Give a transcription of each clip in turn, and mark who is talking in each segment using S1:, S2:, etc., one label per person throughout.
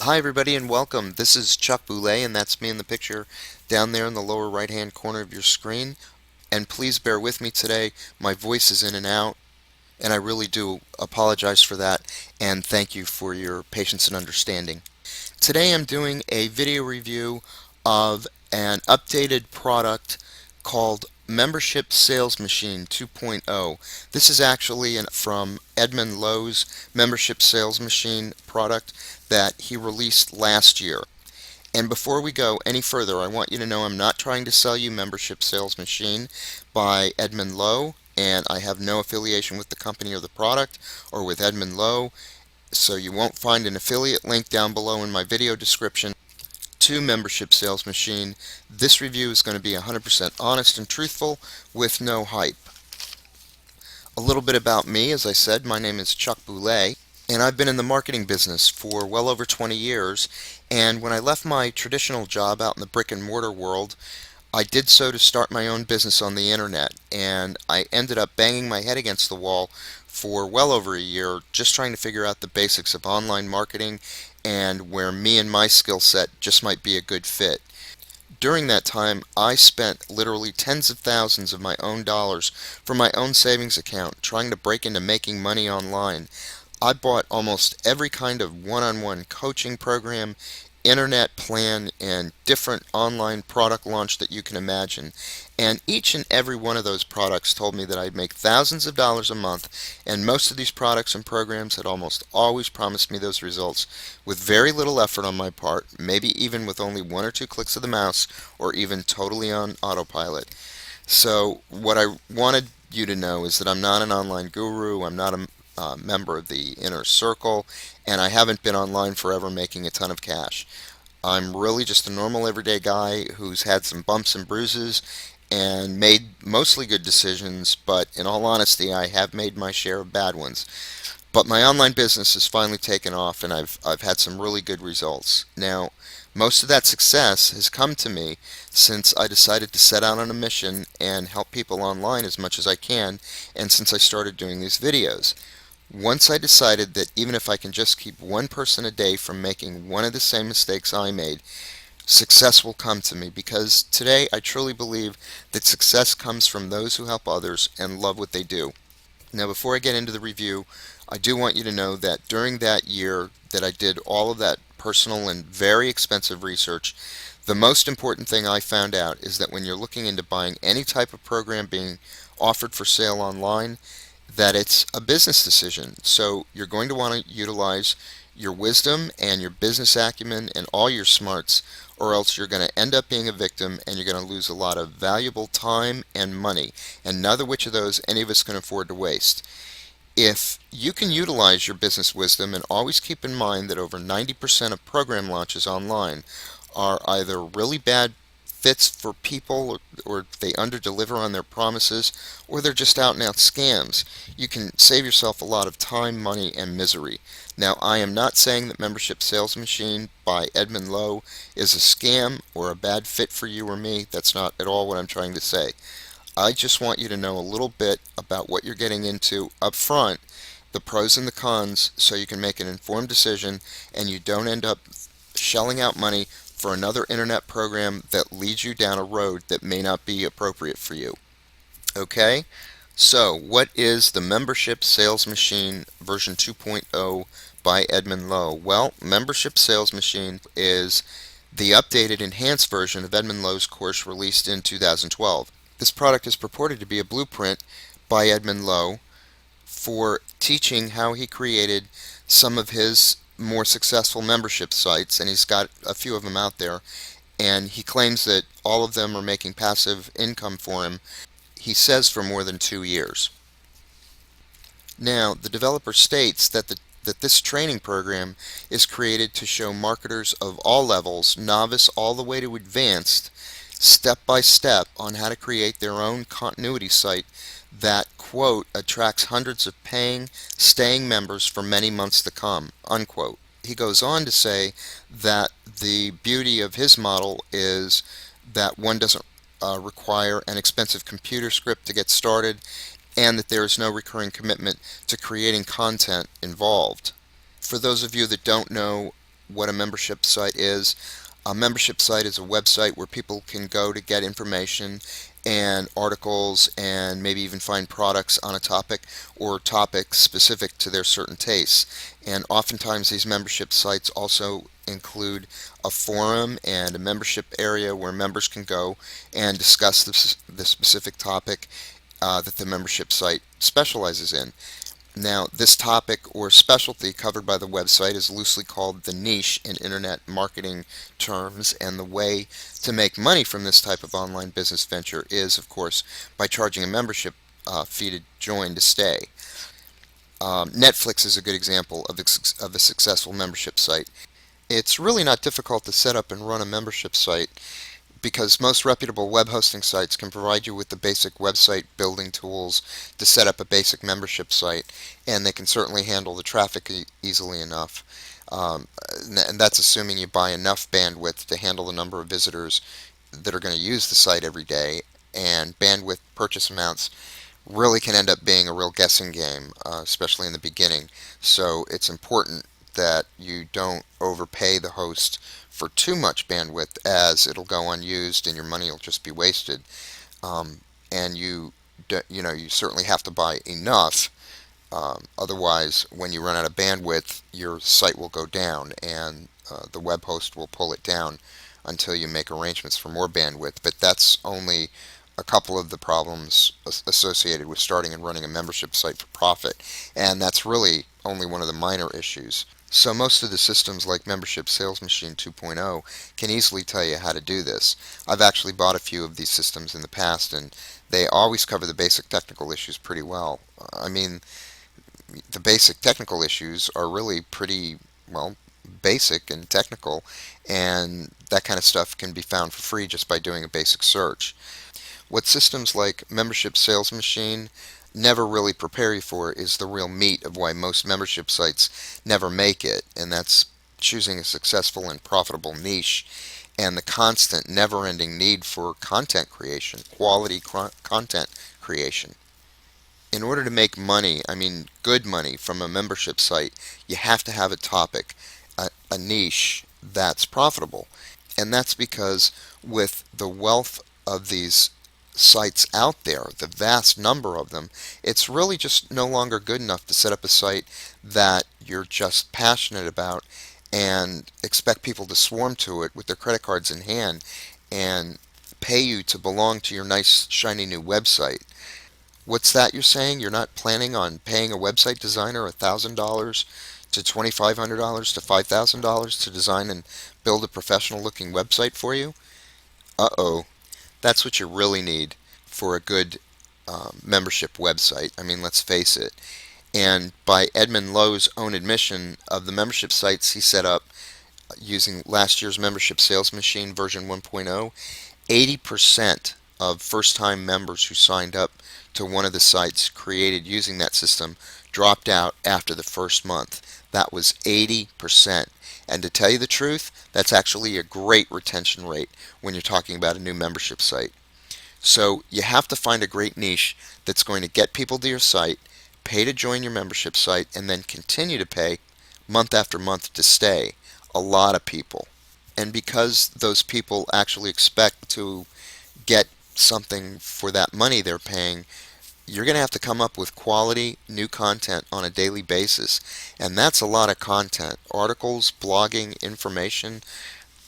S1: Hi everybody and welcome. This is Chuck Boulay and that's me in the picture down there in the lower right hand corner of your screen. And please bear with me today. My voice is in and out and I really do apologize for that and thank you for your patience and understanding. Today I'm doing a video review of an updated product called Membership Sales Machine 2.0. This is actually from Edmund Loh's Membership Sales Machine product that he released last year. And before we go any further, I want you to know I'm not trying to sell you Membership Sales Machine by Edmund Loh, and I have no affiliation with the company or the product or with Edmund Loh, so you won't find an affiliate link down below in my video description to Membership Sales Machine. This review is going to be 100% honest and truthful with no hype. A little bit about me, as I said, my name is Chuck Boulay, and I've been in the marketing business for well over 20 years. And when I left my traditional job out in the brick and mortar world, I did so to start my own business on the internet, and I ended up banging my head against the wall for well over a year just trying to figure out the basics of online marketing and where me and my skill set just might be a good fit. During that time, I spent literally tens of thousands of my own dollars from my own savings account trying to break into making money online. I bought almost every kind of one-on-one coaching program, internet plan, and different online product launch that you can imagine. And each and every one of those products told me that I'd make thousands of dollars a month, and most of these products and programs had almost always promised me those results with very little effort on my part, maybe even with only one or two clicks of the mouse, or even totally on autopilot. So what I wanted you to know is that I'm not an online guru, I'm not a member of the inner circle, and I haven't been online forever making a ton of cash. I'm really just a normal everyday guy who's had some bumps and bruises and made mostly good decisions, but in all honesty, I have made my share of bad ones. But my online business has finally taken off and I've had some really good results. Now, most of that success has come to me since I decided to set out on a mission and help people online as much as I can, and since I started doing these videos. Once I decided that even if I can just keep one person a day from making one of the same mistakes I made, success will come to me, because today I truly believe that success comes from those who help others and love what they do. Now, before I get into the review, I do want you to know that during that year that I did all of that personal and very expensive research, the most important thing I found out is that when you're looking into buying any type of program being offered for sale online, that it's a business decision. So you're going to want to utilize your wisdom and your business acumen and all your smarts, or else you're going to end up being a victim and you're going to lose a lot of valuable time and money, and neither which of those any of us can afford to waste. If you can utilize your business wisdom, and always keep in mind that over 90% of program launches online are either really bad fits for people, or they underdeliver on their promises, or they're just out and out scams, you can save yourself a lot of time, money, and misery. Now, I am not saying that Membership Sales Machine by Edmund Loh is a scam or a bad fit for you or me. That's not at all what I'm trying to say. I just want you to know a little bit about what you're getting into up front, the pros and the cons, so you can make an informed decision and you don't end up shelling out money for another internet program that leads you down a road that may not be appropriate for you. Okay? So, what is the Membership Sales Machine version 2.0 by Edmund Loh? Well, Membership Sales Machine is the updated, enhanced version of Edmund Loh's course released in 2012. This product is purported to be a blueprint by Edmund Loh for teaching how he created some of his more successful membership sites, and he's got a few of them out there, and he claims that all of them are making passive income for him, he says, for more than 2 years. Now, the developer states that this training program is created to show marketers of all levels, novice all the way to advanced, step by step on how to create their own continuity site that, quote, attracts hundreds of paying, staying members for many months to come, unquote. He goes on to say that the beauty of his model is that one doesn't require an expensive computer script to get started, and that there is no recurring commitment to creating content involved. For those of you that don't know what a membership site is. A membership site is a website where people can go to get information and articles and maybe even find products on a topic or topics specific to their certain tastes. And oftentimes these membership sites also include a forum and a membership area where members can go and discuss the specific topic that the membership site specializes in. Now, this topic or specialty covered by the website is loosely called the niche in internet marketing terms, and the way to make money from this type of online business venture is, of course, by charging a membership fee to join to stay. Netflix is a good example of a successful membership site. It's really not difficult to set up and run a membership site because most reputable web hosting sites can provide you with the basic website building tools to set up a basic membership site, and they can certainly handle the traffic easily enough. And that's assuming you buy enough bandwidth to handle the number of visitors that are going to use the site every day, and bandwidth purchase amounts really can end up being a real guessing game, especially in the beginning. So it's important that you don't overpay the host for too much bandwidth, as it'll go unused and your money will just be wasted. Um, and you certainly have to buy enough. Otherwise, when you run out of bandwidth, your site will go down, and the web host will pull it down until you make arrangements for more bandwidth. But that's only a couple of the problems associated with starting and running a membership site for profit, and that's really only one of the minor issues. So most of the systems like Membership Sales Machine 2.0 can easily tell you how to do this. I've actually bought a few of these systems in the past, and they always cover the basic technical issues pretty well. I mean, the basic technical issues are really pretty, well, basic and technical, and that kind of stuff can be found for free just by doing a basic search. What systems like Membership Sales Machine never really prepare you for is the real meat of why most membership sites never make it, and that's choosing a successful and profitable niche and the constant, never ending need for content creation, quality content creation. In order to make money, I mean good money, from a membership site, you have to have a topic, a niche that's profitable. And that's because with the wealth of these sites out there, the vast number of them, it's really just no longer good enough to set up a site that you're just passionate about and expect people to swarm to it with their credit cards in hand and pay you to belong to your nice, shiny new website. What's that you're saying? You're not planning on paying a website designer $1,000 to $2,500 to $5,000 to design and build a professional looking website for you? Uh-oh. That's what you really need for a good membership website. I mean, let's face it. And by Edmund Loh's own admission of the membership sites he set up using last year's Membership Sales Machine version 1.0, 80% of first-time members who signed up to one of the sites created using that system dropped out after the first month. That was 80%. And to tell you the truth, that's actually a great retention rate when you're talking about a new membership site. So you have to find a great niche that's going to get people to your site, pay to join your membership site, and then continue to pay month after month to stay. A lot of people. And because those people actually expect to get something for that money they're paying, you're going to have to come up with quality new content on a daily basis. And that's a lot of content. Articles, blogging, information,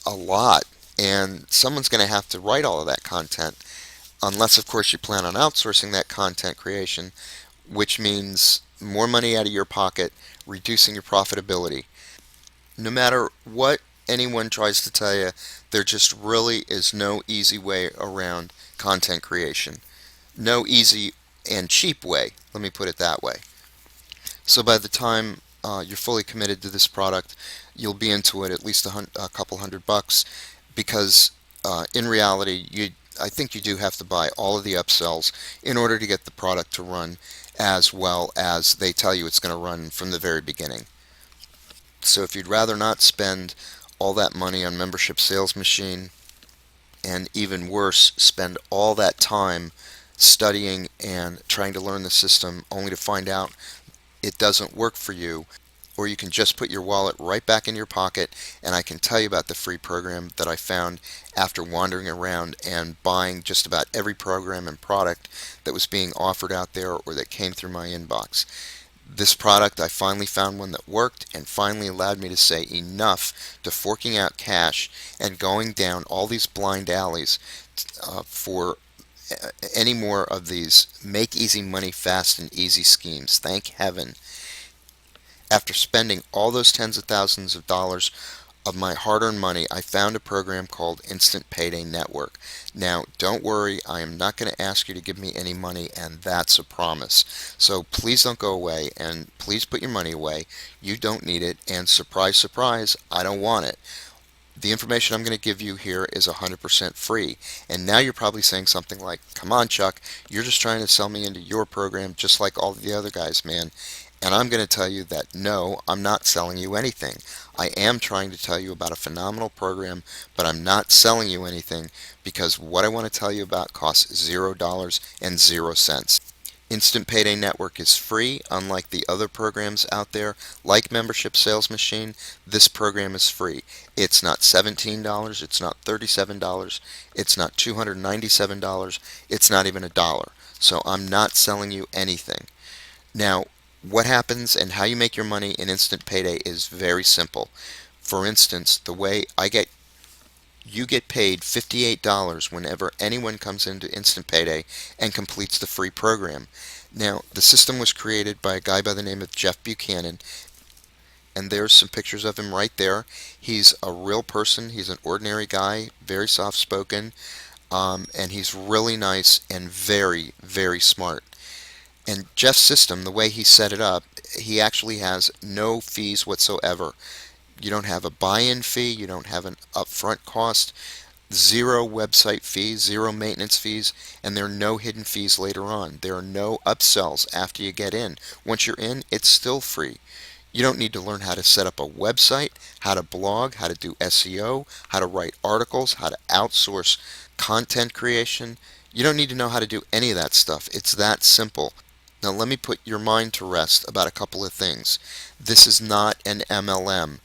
S1: a lot. And someone's going to have to write all of that content. Unless, of course, you plan on outsourcing that content creation, which means more money out of your pocket, reducing your profitability. No matter what anyone tries to tell you, there just really is no easy way around content creation. No easy and cheap way, let me put it that way. So by the time you're fully committed to this product, you'll be into it at least a couple $100, because in reality, I think you do have to buy all of the upsells in order to get the product to run as well as they tell you it's going to run from the very beginning. So if you'd rather not spend all that money on Membership Sales Machine, and even worse, spend all that time studying and trying to learn the system only to find out it doesn't work for you, or you can just put your wallet right back in your pocket, and I can tell you about the free program that I found after wandering around and buying just about every program and product that was being offered out there or that came through my inbox. This product, I finally found one that worked and finally allowed me to say enough to forking out cash and going down all these blind alleys for any more of these make easy money fast and easy schemes. Thank heaven. After spending all those tens of thousands of dollars of my hard-earned money, I found a program called Instant Payday Network. Now, don't worry, I am not going to ask you to give me any money, and that's a promise. So please don't go away, and please put your money away. You don't need it, and surprise, surprise, I don't want it. The information I'm going to give you here is 100% free. And now you're probably saying something like, come on, Chuck, you're just trying to sell me into your program just like all the other guys, man. And I'm going to tell you that no, I'm not selling you anything. I am trying to tell you about a phenomenal program, but I'm not selling you anything because what I want to tell you about costs $0 and 0 cents. Instant Payday Network is free, unlike the other programs out there. Like Membership Sales Machine, this program is free. It's not $17, it's not $37, it's not $297, it's not even a dollar. So I'm not selling you anything. Now, what happens and how you make your money in Instant Payday is very simple. For instance, the way I get you get paid $58 whenever anyone comes into Instant Payday and completes the free program. Now, the system was created by a guy by the name of Jeff Buchanan, and there's some pictures of him right there. He's a real person. He's an ordinary guy, very soft-spoken, and he's really nice and very, very smart. And Jeff's system, the way he set it up, he actually has no fees whatsoever. You don't have a buy-in fee, you don't have an upfront cost, zero website fees, zero maintenance fees, and there are no hidden fees later on. There are no upsells after you get in. Once you're in, it's still free. You don't need to learn how to set up a website, how to blog, how to do SEO, how to write articles, how to outsource content creation. You don't need to know how to do any of that stuff. It's that simple. Now let me put your mind to rest about a couple of things. This is not an MLM.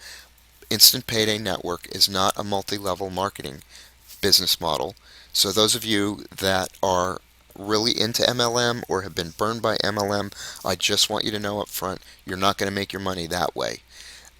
S1: Instant Payday Network is not a multi-level marketing business model. So those of you that are really into MLM or have been burned by MLM, I just want you to know up front, you're not going to make your money that way.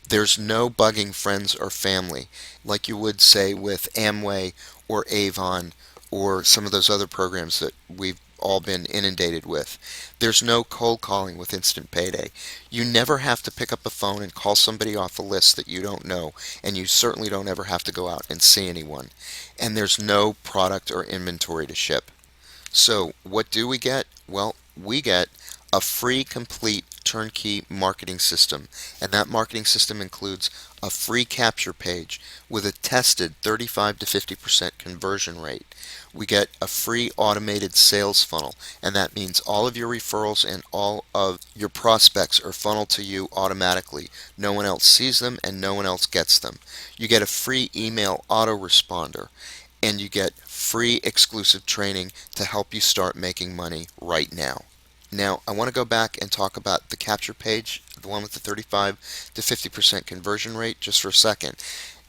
S1: There's no bugging friends or family like you would say with Amway or Avon or some of those other programs that we've all been inundated with. There's no cold calling with Instant Payday. You never have to pick up a phone and call somebody off a list that you don't know, and you certainly don't ever have to go out and see anyone. And there's no product or inventory to ship. So what do we get? Well, we get a free, complete, turnkey marketing system. And that marketing system includes a free capture page with a tested 35 to 50% conversion rate. We get a free automated sales funnel, and that means all of your referrals and all of your prospects are funneled to you automatically. No one else sees them and no one else gets them. You get a free email autoresponder, and you get free exclusive training to help you start making money right now. Now, I want to go back and talk about the capture page, the one with the 35 to 50% conversion rate, just for a second.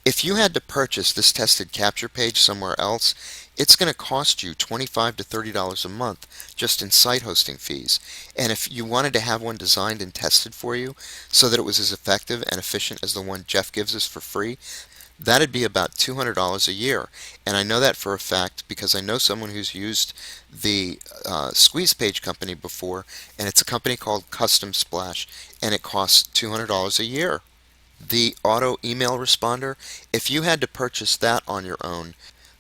S1: If you had to purchase this tested capture page somewhere else, it's going to cost you $25 to $30 a month just in site hosting fees. And if you wanted to have one designed and tested for you so that it was as effective and efficient as the one Jeff gives us for free, that'd be about $200 a year. And I know that for a fact because I know someone who's used the Squeeze Page company before, and it's a company called Custom Splash, and it costs $200 a year. The auto email responder, if you had to purchase that on your own,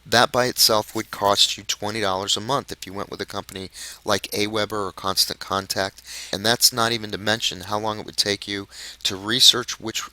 S1: that by itself would cost you $20 a month if you went with a company like Aweber or Constant Contact, and that's not even to mention how long it would take you to research which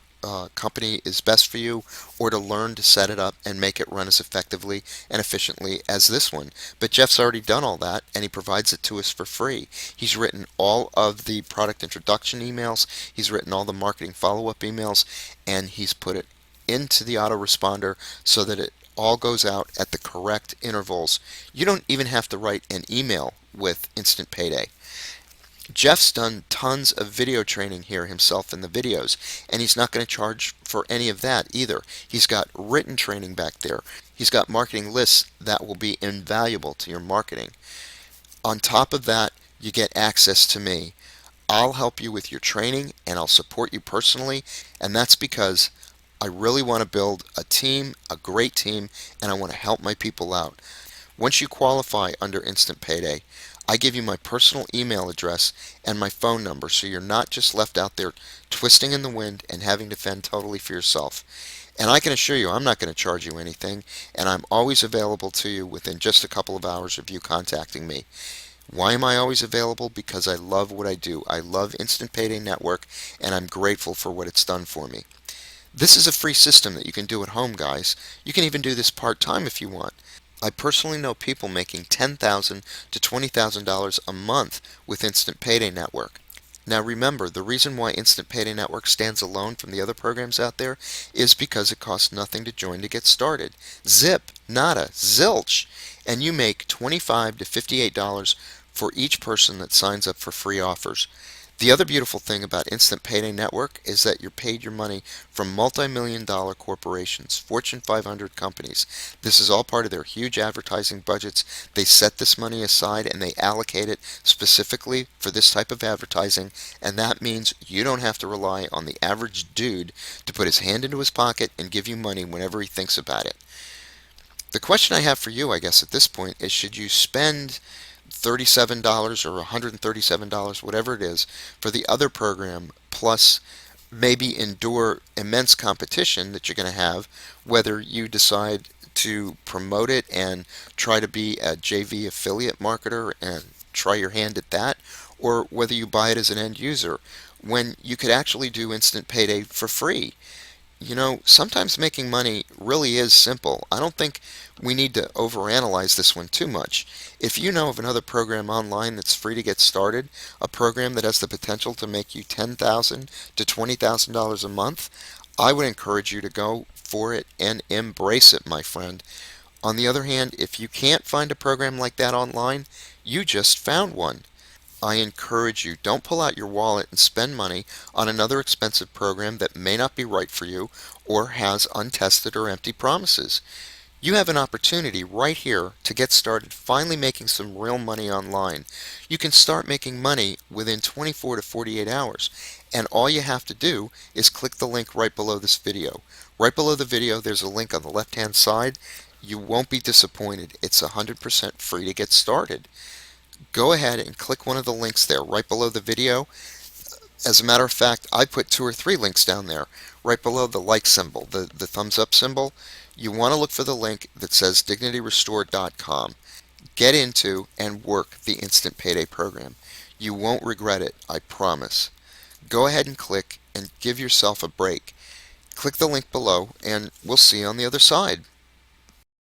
S1: company is best for you, or to learn to set it up and make it run as effectively and efficiently as this one. But Jeff's already done all that, and he provides it to us for free. He's written all of the product introduction emails, he's written all the marketing follow-up emails, and he's put it into the autoresponder so that it all goes out at the correct intervals. You don't even have to write an email with Instant Payday. Jeff's done tons of video training here himself in the videos, and he's not going to charge for any of that either. He's got written training back there. He's got marketing lists that will be invaluable to your marketing. On top of that, you get access to me. I'll help you with your training and I'll support you personally, and that's because I really want to build a team, a great team, and I want to help my people out. Once you qualify under Instant Payday, I give you my personal email address and my phone number so you're not just left out there twisting in the wind and having to fend totally for yourself. And I can assure you I'm not going to charge you anything, and I'm always available to you within just a couple of hours of you contacting me. Why am I always available? Because I love what I do. I love Instant Payday Network, and I'm grateful for what it's done for me. This is a free system that you can do at home, guys. You can even do this part-time if you want. I personally know people making $10,000 to $20,000 a month with Instant Payday Network. Now remember, the reason why Instant Payday Network stands alone from the other programs out there is because it costs nothing to join to get started. Zip, nada, zilch, and you make $25 to $58 for each person that signs up for free offers. The other beautiful thing about Instant Payday Network is that you're paid your money from multi-million dollar corporations, Fortune 500 companies. This is all part of their huge advertising budgets. They set this money aside and they allocate it specifically for this type of advertising, and that means you don't have to rely on the average dude to put his hand into his pocket and give you money whenever he thinks about it. The question I have for you, I guess, at this point is should you spend $37 or $137, whatever it is, for the other program, plus maybe endure immense competition that you're going to have, whether you decide to promote it and try to be a JV affiliate marketer and try your hand at that, or whether you buy it as an end user, when you could actually do Instant Payday for free. Sometimes making money really is simple. I don't think we need to overanalyze this one too much. If you know of another program online that's free to get started, a program that has the potential to make you $10,000 to $20,000 a month, I would encourage you to go for it and embrace it, my friend. On the other hand, if you can't find a program like that online, you just found one. I encourage you, don't pull out your wallet and spend money on another expensive program that may not be right for you or has untested or empty promises. You have an opportunity right here to get started finally making some real money online. You can start making money within 24 to 48 hours, and all you have to do is click the link right below this video. Right below the video, there's a link on the left-hand side. You won't be disappointed. It's 100% free to get started. Go ahead and click one of the links there right below the video. As a matter of fact, I put 2 or 3 links down there right below the like symbol, the thumbs up symbol. You want to look for the link that says dignityrestored.com. Get into and work the Instant Payday program. You won't regret it, I promise. Go ahead and click and give yourself a break. Click the link below and we'll see you on the other side.